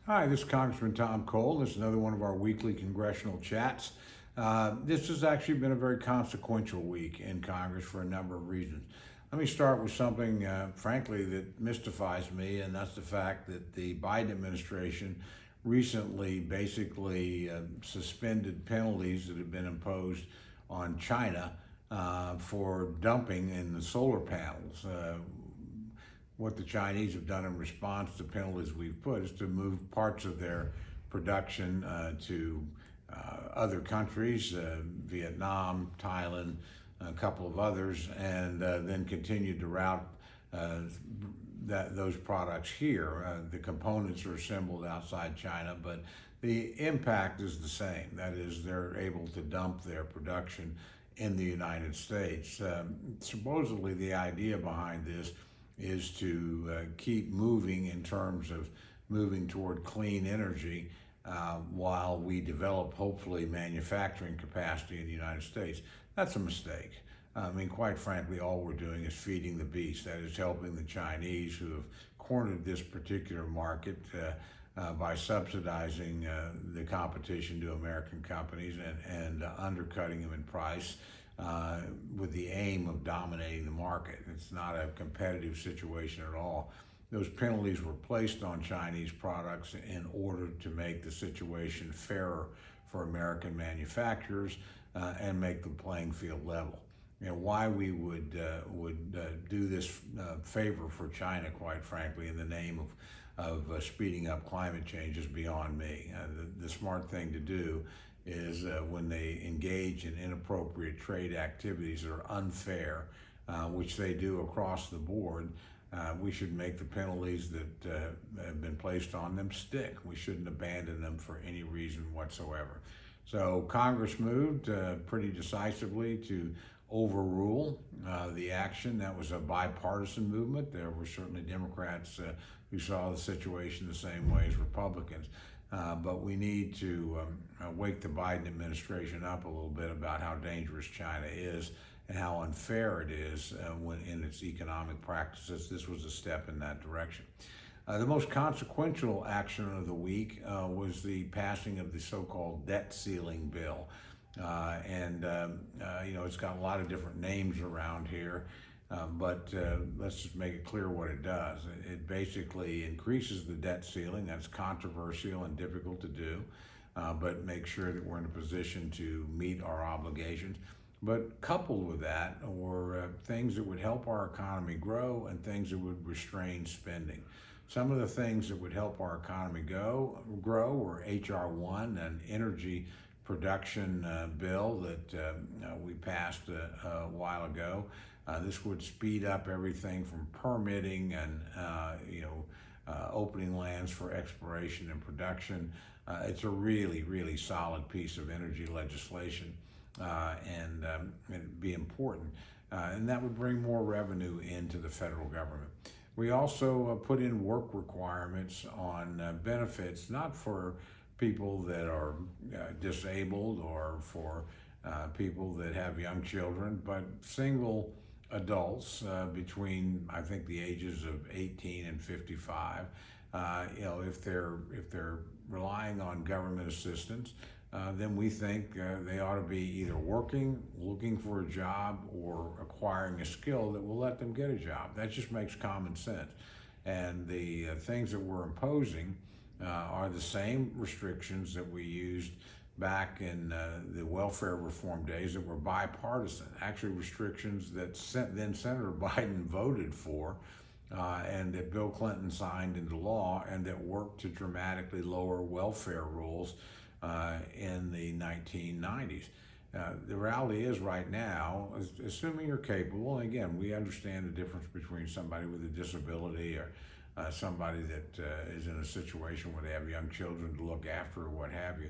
Hi, this is Congressman Tom Cole. This is another one of our weekly congressional chats. This has actually been a very consequential week in Congress for a number of reasons. Let me start with something, frankly, that mystifies me, and that's the fact that the Biden administration recently basically suspended penalties that have been imposed on China for dumping in the solar panels. What the Chinese have done in response to penalties we've put is to move parts of their production to other countries, Vietnam, Thailand, a couple of others, and then continue to route those products here. The components are assembled outside China, but the impact is the same. That is, they're able to dump their production in the United States. Supposedly, the idea behind this is to keep moving in terms of moving toward clean energy while we develop, hopefully, manufacturing capacity in the United States. That's a mistake. I mean, quite frankly, all we're doing is feeding the beast. That is helping the Chinese, who have cornered this particular market by subsidizing the competition to American companies and undercutting them in price with the aim of dominating the market. It's not a competitive situation at all. Those penalties were placed on Chinese products in order to make the situation fairer for American manufacturers and make the playing field level. You know, why we would do this favor for China, quite frankly, in the name of speeding up climate change is beyond me. The smart thing to do is when they engage in inappropriate trade activities that are unfair, which they do across the board, we should make the penalties that have been placed on them stick. We shouldn't abandon them for any reason whatsoever. So Congress moved pretty decisively to overrule the action. That was a bipartisan movement. There were certainly Democrats who saw the situation the same way as Republicans. But we need to wake the Biden administration up a little bit about how dangerous China is and how unfair it is when in its economic practices. This was a step in that direction. The most consequential action of the week was the passing of the so-called debt ceiling bill. You know, it's got a lot of different names around here. But let's just make it clear what it does. It basically increases the debt ceiling. That's controversial and difficult to do, but make sure that we're in a position to meet our obligations. But coupled with that were things that would help our economy grow and things that would restrain spending. Some of the things that would help our economy grow were H.R. 1, an energy production bill that we passed a while ago. This would speed up everything from permitting and opening lands for exploration and production. It's a really, really solid piece of energy legislation, and it'd be important. And that would bring more revenue into the federal government. We also put in work requirements on benefits, not for people that are disabled or for people that have young children, but single adults between, I think, the ages of 18 and 55. If they're relying on government assistance, then we think they ought to be either working, looking for a job, or acquiring a skill that will let them get a job. That just makes common sense. And the things that we're imposing are the same restrictions that we used back in the welfare reform days that were bipartisan, actually restrictions that then Senator Biden voted for and that Bill Clinton signed into law and that worked to dramatically lower welfare rules in the 1990s. The reality is right now, assuming you're capable, and again, we understand the difference between somebody with a disability or somebody that is in a situation where they have young children to look after or what have you.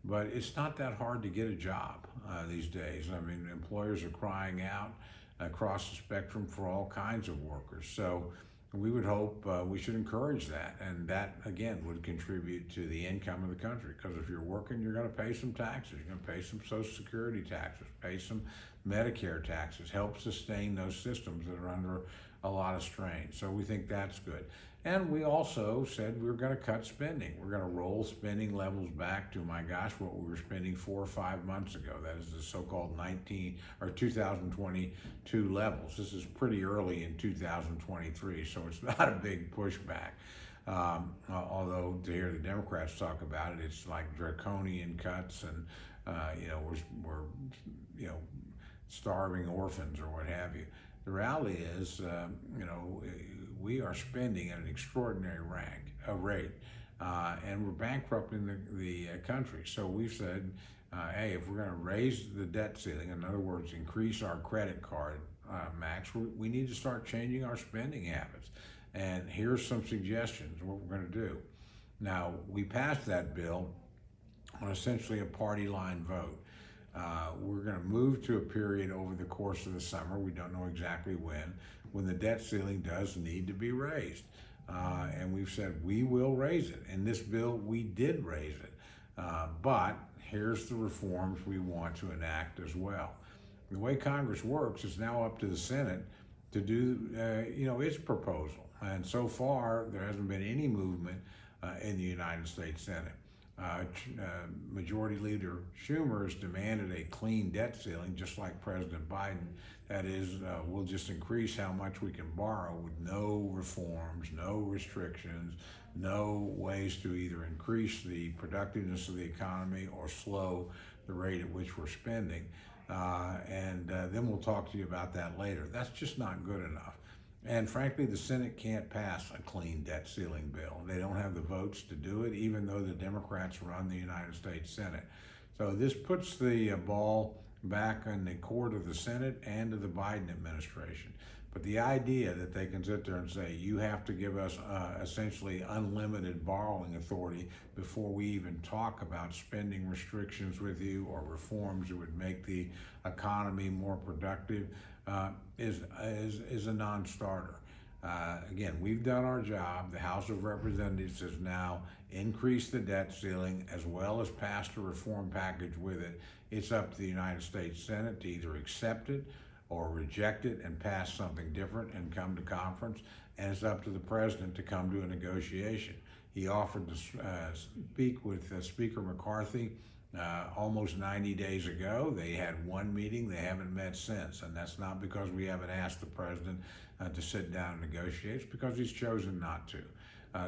But it's not that hard to get a job these days. I mean, employers are crying out across the spectrum for all kinds of workers. So we would hope we should encourage that. And that, again, would contribute to the income of the country. Because if you're working, you're going to pay some taxes. You're going to pay some Social Security taxes, pay some Medicare taxes, help sustain those systems that are under a lot of strain. So we think that's good. And we also said we were going to cut spending. We're going to roll spending levels back to, my gosh, what we were spending 4 or 5 months ago. That is the so-called 2022 levels. This is pretty early in 2023, so it's not a big pushback. Although to hear the Democrats talk about it, it's like draconian cuts, and we're starving orphans or what have you. The reality is, we are spending at an extraordinary rate, and we're bankrupting the country. So we've said, hey, if we're going to raise the debt ceiling, in other words, increase our credit card max, we need to start changing our spending habits. And here's some suggestions what we're going to do. Now, we passed that bill on essentially a party line vote. We're going to move to a period over the course of the summer, we don't know exactly when the debt ceiling does need to be raised. And we've said we will raise it. In this bill, we did raise it. But here's the reforms we want to enact as well. The way Congress works, it's now up to the Senate to do its proposal. And so far, there hasn't been any movement in the United States Senate. Majority Leader Schumer has demanded a clean debt ceiling, just like President Biden. That is, we'll just increase how much we can borrow with no reforms, no restrictions, no ways to either increase the productiveness of the economy or slow the rate at which we're spending. Then we'll talk to you about that later. That's just not good enough. And frankly, the Senate can't pass a clean debt ceiling bill. They don't have the votes to do it, even though the Democrats run the United States Senate. So this puts the ball back in the court of the Senate and of the Biden administration. But the idea that they can sit there and say, you have to give us essentially unlimited borrowing authority before we even talk about spending restrictions with you or reforms that would make the economy more productive is a non-starter. Again, we've done our job. The House of Representatives has now increased the debt ceiling as well as passed a reform package with it. It's up to the United States Senate to either accept it or reject it and pass something different and come to conference, and it's up to the president to come to a negotiation. He offered to speak with Speaker McCarthy almost 90 days ago. They had one meeting, they haven't met since, and that's not because we haven't asked the president to sit down and negotiate, it's because he's chosen not to.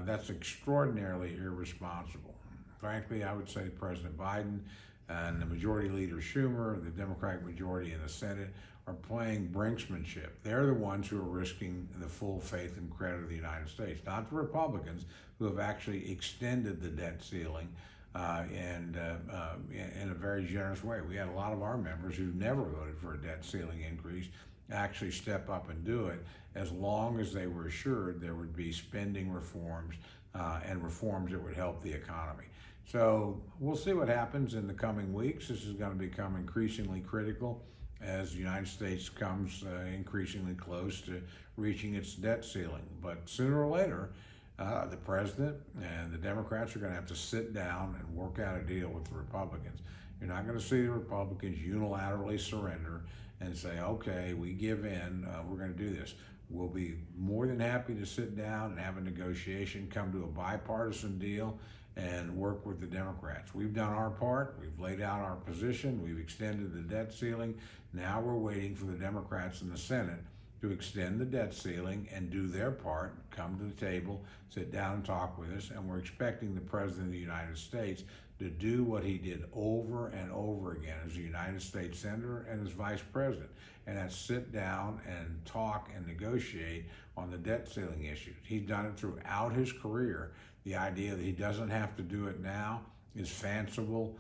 That's extraordinarily irresponsible. Frankly, I would say President Biden and the Majority Leader Schumer, the Democratic majority in the Senate, are playing brinksmanship. They're the ones who are risking the full faith and credit of the United States, not the Republicans, who have actually extended the debt ceiling in a very generous way. We had a lot of our members who never voted for a debt ceiling increase actually step up and do it, as long as they were assured there would be spending reforms and reforms that would help the economy. So we'll see what happens in the coming weeks. This is going to become increasingly critical as the United States comes increasingly close to reaching its debt ceiling. But sooner or later, the president and the Democrats are going to have to sit down and work out a deal with the Republicans. You're not going to see the Republicans unilaterally surrender and say, okay, we give in, we're going to do this. We'll be more than happy to sit down and have a negotiation, come to a bipartisan deal, and work with the Democrats. We've done our part. We've laid out our position. We've extended the debt ceiling. Now we're waiting for the Democrats in the Senate to extend the debt ceiling and do their part, come to the table, sit down and talk with us, and we're expecting the President of the United States to do what he did over and over again as a United States Senator and as Vice President, and that's sit down and talk and negotiate on the debt ceiling issues. He's done it throughout his career. The idea that he doesn't have to do it now is fanciful,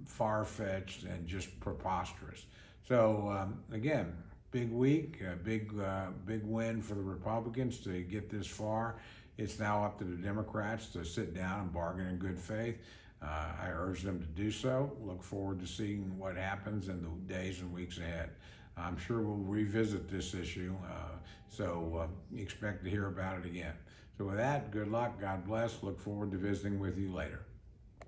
far-fetched, and just preposterous. So again, big week, big win for the Republicans to get this far. It's now up to the Democrats to sit down and bargain in good faith. I urge them to do so. Look forward to seeing what happens in the days and weeks ahead. I'm sure we'll revisit this issue, so expect to hear about it again. So with that, good luck, God bless. Look forward to visiting with you later.